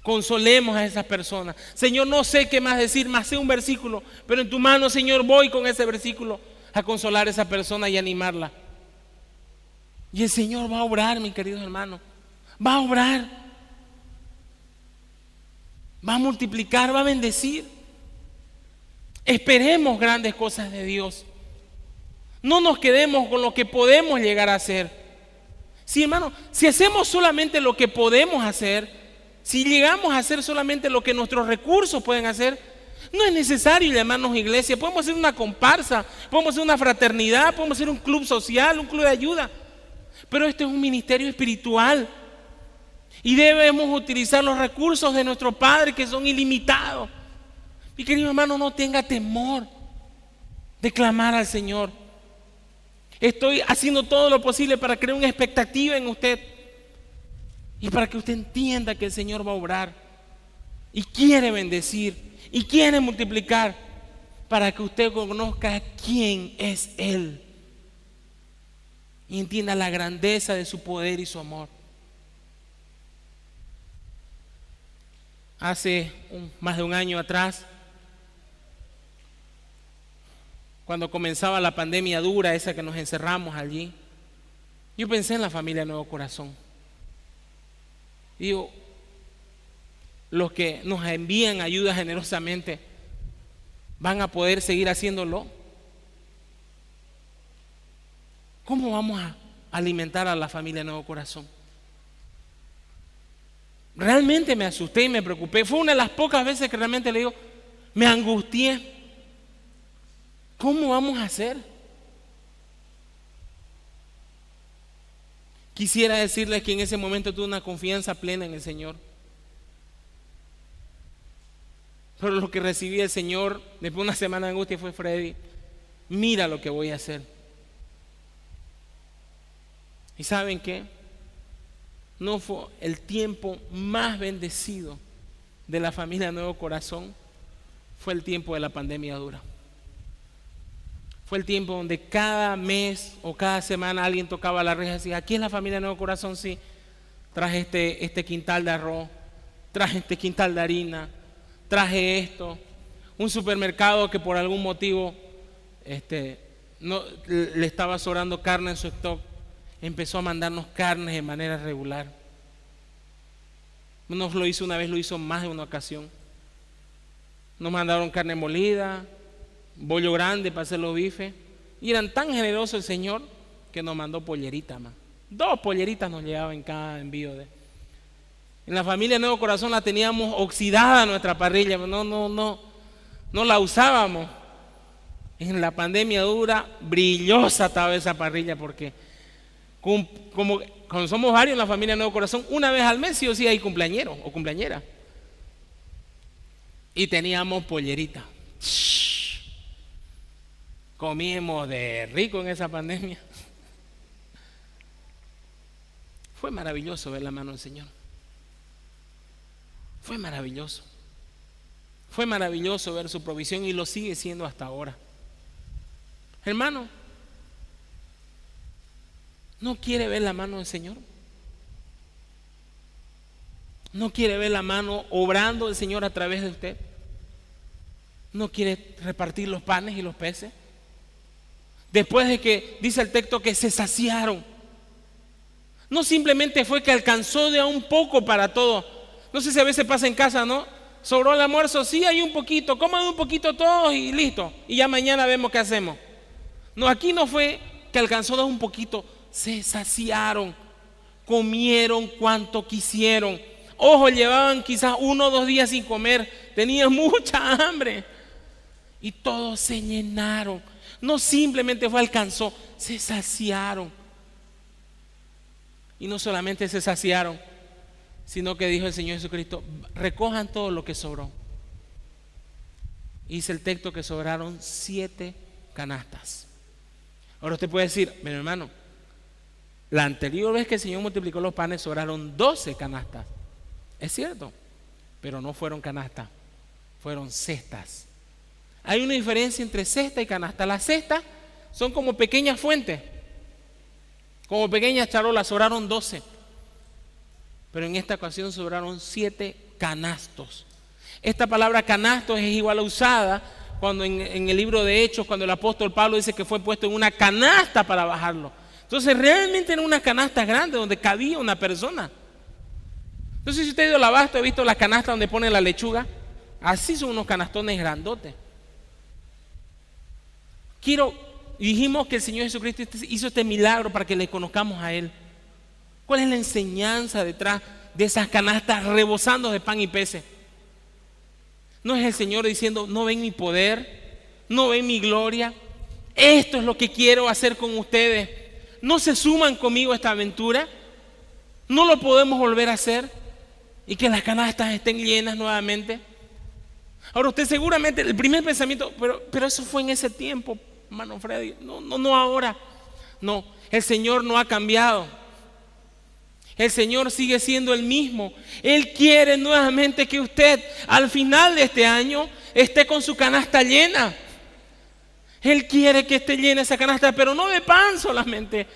consolemos a esas personas. Señor, no sé qué más decir, más sé un versículo, pero en tu mano, Señor, voy con ese versículo a consolar a esa persona y animarla. Y el Señor va a obrar, mi querido hermano, va a obrar, va a multiplicar, va a bendecir. Esperemos grandes cosas de Dios. No nos quedemos con lo que podemos llegar a hacer. Sí, hermano, si hacemos solamente lo que podemos hacer, si llegamos a hacer solamente lo que nuestros recursos pueden hacer, no es necesario llamarnos iglesia. Podemos hacer una comparsa, podemos hacer una fraternidad, podemos hacer un club social, un club de ayuda. Pero este es un ministerio espiritual y debemos utilizar los recursos de nuestro Padre, que son ilimitados. Mi querido hermano, no tenga temor de clamar al Señor. Estoy haciendo todo lo posible para crear una expectativa en usted y para que usted entienda que el Señor va a obrar y quiere bendecir y quiere multiplicar, para que usted conozca quién es Él y entienda la grandeza de su poder y su amor. Hace más de un año atrás, cuando comenzaba la pandemia dura, esa que nos encerramos allí, yo pensé en la familia Nuevo Corazón. Digo, los que nos envían ayuda generosamente, ¿van a poder seguir haciéndolo? ¿Cómo vamos a alimentar a la familia Nuevo Corazón? Realmente me asusté y me preocupé. Fue una de las pocas veces que realmente le digo, me angustié. ¿Cómo vamos a hacer? Quisiera decirles que en ese momento tuve una confianza plena en el Señor. Pero lo que recibí del Señor después de una semana de angustia fue: Freddy, mira lo que voy a hacer. ¿Y saben qué? No fue el tiempo más bendecido de la familia Nuevo Corazón, fue el tiempo de la pandemia dura. Fue el tiempo donde cada mes o cada semana alguien tocaba la reja y decía, aquí es la familia Nuevo Corazón, sí, traje este quintal de arroz, traje este quintal de harina, traje esto. Un supermercado que por algún motivo no le estaba sobrando carne en su stock, empezó a mandarnos carnes de manera regular. Nos lo hizo una vez, lo hizo más de una ocasión. Nos mandaron carne molida, bollo grande para hacer los bifes, y eran tan generosos el Señor que nos mandó polleritas más. 2 polleritas nos llegaban en cada envío En la familia Nuevo Corazón la teníamos oxidada nuestra parrilla, no la usábamos. En la pandemia dura, brillosa estaba esa parrilla, porque como somos varios en la familia Nuevo Corazón, una vez al mes sí o sí hay cumpleañero o cumpleañera. Y teníamos pollerita. Comimos de rico en esa pandemia. Fue maravilloso ver la mano del Señor. Fue maravilloso. Fue maravilloso ver su provisión y lo sigue siendo hasta ahora. Hermano, ¿no quiere ver la mano del Señor? ¿No quiere ver la mano obrando del Señor a través de usted? ¿No quiere repartir los panes y los peces? Después de que dice el texto que se saciaron, no simplemente fue que alcanzó de a un poco para todo. No sé si a veces pasa en casa, ¿no? Sobró el almuerzo, sí hay un poquito, coman un poquito todos y listo, y ya mañana vemos qué hacemos. No, aquí no fue que alcanzó de un poquito, se saciaron, comieron cuanto quisieron. Ojo, llevaban quizás 1 o 2 días sin comer, tenían mucha hambre y todos se llenaron. No simplemente fue alcanzó, se saciaron. Y no solamente se saciaron, sino que dijo el Señor Jesucristo, recojan todo lo que sobró. Y dice el texto que sobraron 7 canastas. Ahora usted puede decir, mi hermano, la anterior vez que el Señor multiplicó los panes sobraron 12 canastas. Es cierto, pero no fueron canastas, fueron cestas. Hay una diferencia entre cesta y canasta. Las cestas son como pequeñas fuentes, como pequeñas charolas, sobraron 12. Pero en esta ocasión sobraron 7 canastos. Esta palabra canastos es igual a usada cuando en el libro de Hechos, cuando el apóstol Pablo dice que fue puesto en una canasta para bajarlo. Entonces realmente era una canasta grande donde cabía una persona. Entonces si usted ha ido al abasto, ha visto las canastas donde ponen la lechuga, así son unos canastones grandotes. Dijimos que el Señor Jesucristo hizo este milagro para que le conozcamos a Él. ¿Cuál es la enseñanza detrás de esas canastas rebosando de pan y peces? No es el Señor diciendo, no ven mi poder, no ven mi gloria, esto es lo que quiero hacer con ustedes, no se suman conmigo a esta aventura, no lo podemos volver a hacer y que las canastas estén llenas nuevamente. Ahora usted seguramente, el primer pensamiento, pero eso fue en ese tiempo, hermano Freddy, no ahora. No, el Señor no ha cambiado. El Señor sigue siendo el mismo. Él quiere nuevamente que usted al final de este año esté con su canasta llena. Él quiere que esté llena esa canasta, pero no de pan solamente,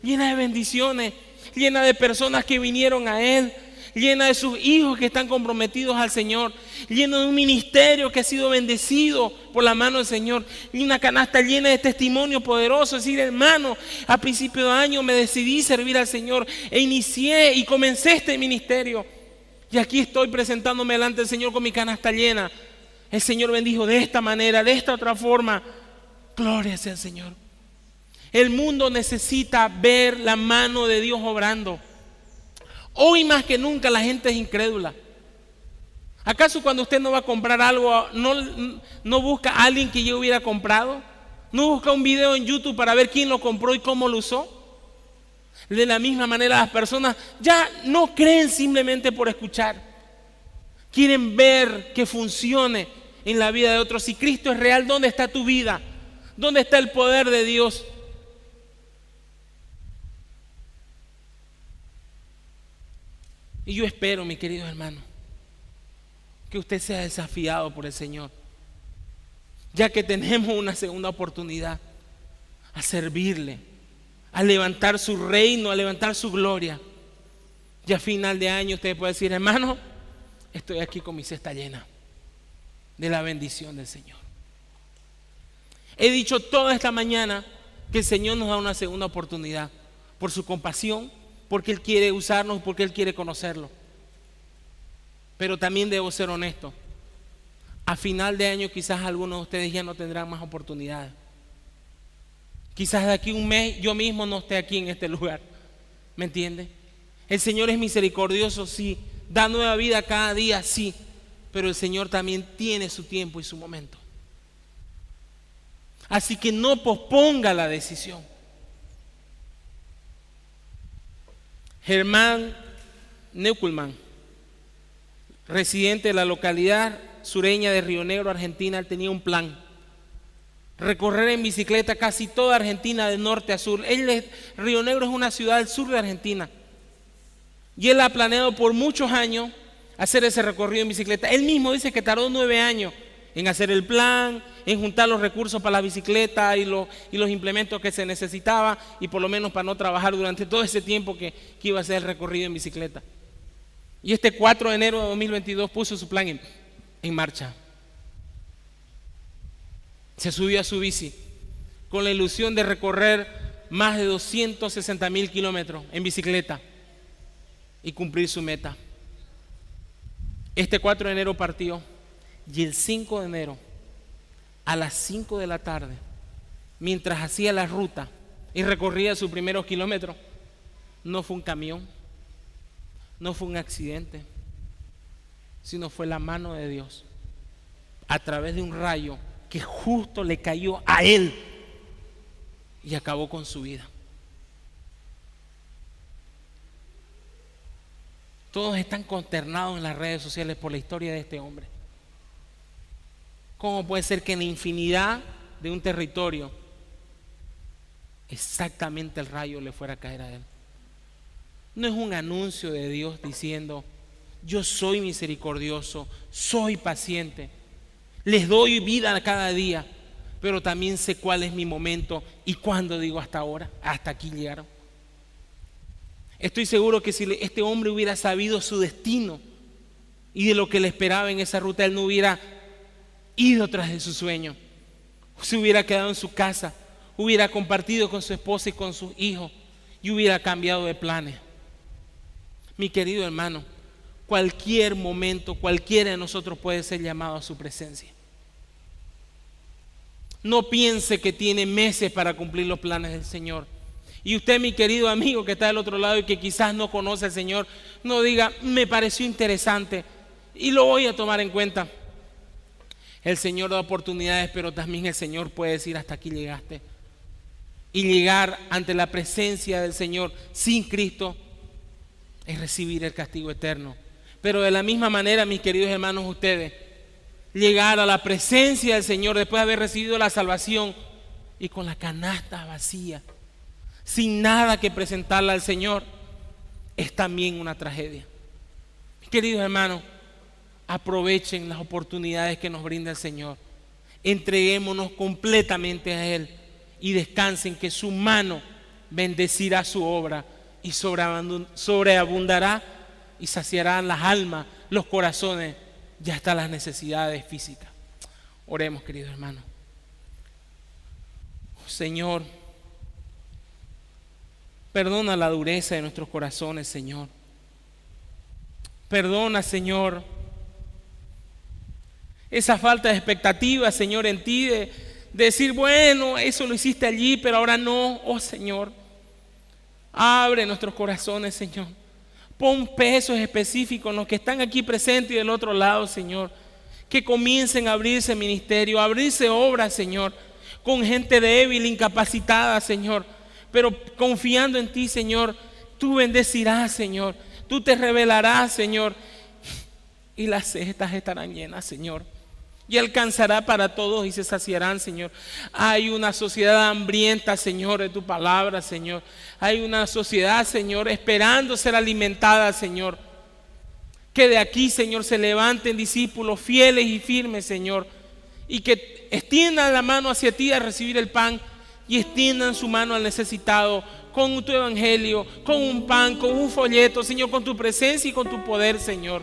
llena de bendiciones, llena de personas que vinieron a Él, llena de sus hijos que están comprometidos al Señor, llena de un ministerio que ha sido bendecido por la mano del Señor, y una canasta llena de testimonio poderoso. Es decir, hermano, a principio de año me decidí servir al Señor e inicié y comencé este ministerio, y aquí estoy presentándome delante del Señor con mi canasta llena. El Señor bendijo de esta manera, de esta otra forma. Gloria sea al Señor. El mundo necesita ver la mano de Dios obrando. Hoy más que nunca la gente es incrédula. ¿Acaso cuando usted no va a comprar algo, no busca a alguien que yo hubiera comprado? ¿No busca un video en YouTube para ver quién lo compró y cómo lo usó? De la misma manera las personas ya no creen simplemente por escuchar. Quieren ver que funcione en la vida de otros. Si Cristo es real, ¿dónde está tu vida? ¿Dónde está el poder de Dios? Y yo espero, mi querido hermano, que usted sea desafiado por el Señor, ya que tenemos una segunda oportunidad a servirle, a levantar su reino, a levantar su gloria. Y a final de año usted puede decir: hermano, estoy aquí con mi cesta llena de la bendición del Señor. He dicho toda esta mañana que el Señor nos da una segunda oportunidad por su compasión, porque Él quiere usarnos, porque Él quiere conocerlo. Pero también debo ser honesto: a final de año quizás algunos de ustedes ya no tendrán más oportunidades. Quizás de aquí un mes yo mismo no esté aquí en este lugar. ¿Me entiende? El Señor es misericordioso, sí. Da nueva vida cada día, sí. Pero el Señor también tiene su tiempo y su momento. Así que no posponga la decisión. Germán Neukelman, residente de la localidad sureña de Río Negro, Argentina, tenía un plan: recorrer en bicicleta casi toda Argentina de norte a sur. Río Negro es una ciudad del sur de Argentina, y él ha planeado por muchos años hacer ese recorrido en bicicleta. Él mismo dice que tardó 9 años en hacer el plan, en juntar los recursos para la bicicleta y los implementos que se necesitaba, y por lo menos para no trabajar durante todo ese tiempo que iba a hacer el recorrido en bicicleta. Y este 4 de enero de 2022 puso su plan en marcha. Se subió a su bici con la ilusión de recorrer más de 260,000 kilómetros en bicicleta y cumplir su meta. Este 4 de enero partió, y el 5 de enero a las 5 de la tarde, mientras hacía la ruta y recorría sus primeros kilómetros, no fue un camión, no fue un accidente, sino fue la mano de Dios a través de un rayo que justo le cayó a él y acabó con su vida. Todos están consternados en las redes sociales por la historia de este hombre. ¿Cómo puede ser que en la infinidad de un territorio exactamente el rayo le fuera a caer a él? No es un anuncio de Dios diciendo: yo soy misericordioso, soy paciente, les doy vida cada día, pero también sé cuál es mi momento y cuándo digo hasta ahora, hasta aquí llegaron. Estoy seguro que si este hombre hubiera sabido su destino y de lo que le esperaba en esa ruta, él no hubiera ido tras de su sueño. Se hubiera quedado en su casa, hubiera compartido con su esposa y con sus hijos, y hubiera cambiado de planes. Mi querido hermano, cualquier momento, cualquiera de nosotros puede ser llamado a su presencia. No piense que tiene meses para cumplir los planes del Señor. Y usted, mi querido amigo que está del otro lado y que quizás no conoce al Señor, no diga: me pareció interesante y lo voy a tomar en cuenta. El Señor da oportunidades, pero también el Señor puede decir: hasta aquí llegaste. Y llegar ante la presencia del Señor sin Cristo es recibir el castigo eterno. Pero de la misma manera, mis queridos hermanos, ustedes, llegar a la presencia del Señor después de haber recibido la salvación y con la canasta vacía, sin nada que presentarle al Señor, es también una tragedia. Mis queridos hermanos, aprovechen las oportunidades que nos brinda el Señor. Entreguémonos completamente a Él y descansen que su mano bendecirá su obra y sobreabundará y saciará las almas, los corazones y hasta las necesidades físicas. Oremos, queridos hermanos. Señor, perdona la dureza de nuestros corazones, Señor. Perdona, Señor, esa falta de expectativa, Señor, en ti, de decir: bueno, eso lo hiciste allí, pero ahora no. Oh, Señor, abre nuestros corazones, Señor. Pon pesos específicos en los que están aquí presentes y del otro lado, Señor. Que comiencen a abrirse ministerio, a abrirse obras, Señor, con gente débil, incapacitada, Señor. Pero confiando en ti, Señor, tú bendecirás, Señor. Tú te revelarás, Señor. Y las cestas estarán llenas, Señor. Y alcanzará para todos y se saciarán, Señor. Hay una sociedad hambrienta, Señor, de tu palabra, Señor. Hay una sociedad, Señor, esperando ser alimentada, Señor. Que de aquí, Señor, se levanten discípulos fieles y firmes, Señor, y que extiendan la mano hacia ti a recibir el pan y extiendan su mano al necesitado con tu evangelio, con un pan, con un folleto, Señor, con tu presencia y con tu poder, Señor,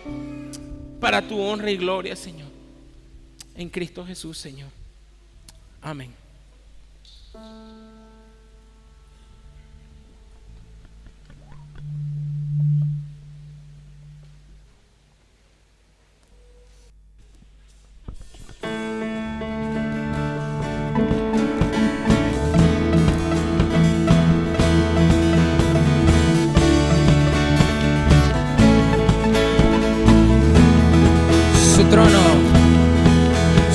para tu honra y gloria, Señor, en Cristo Jesús, Señor. Amén.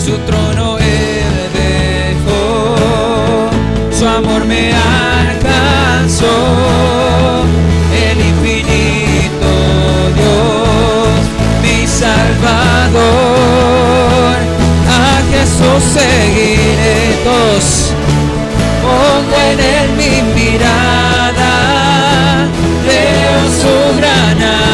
Su trono Él dejó, su amor me alcanzó, el infinito Dios, mi Salvador. A Jesús seguiré, todos, pongo en Él mi mirada, veo su gran amor.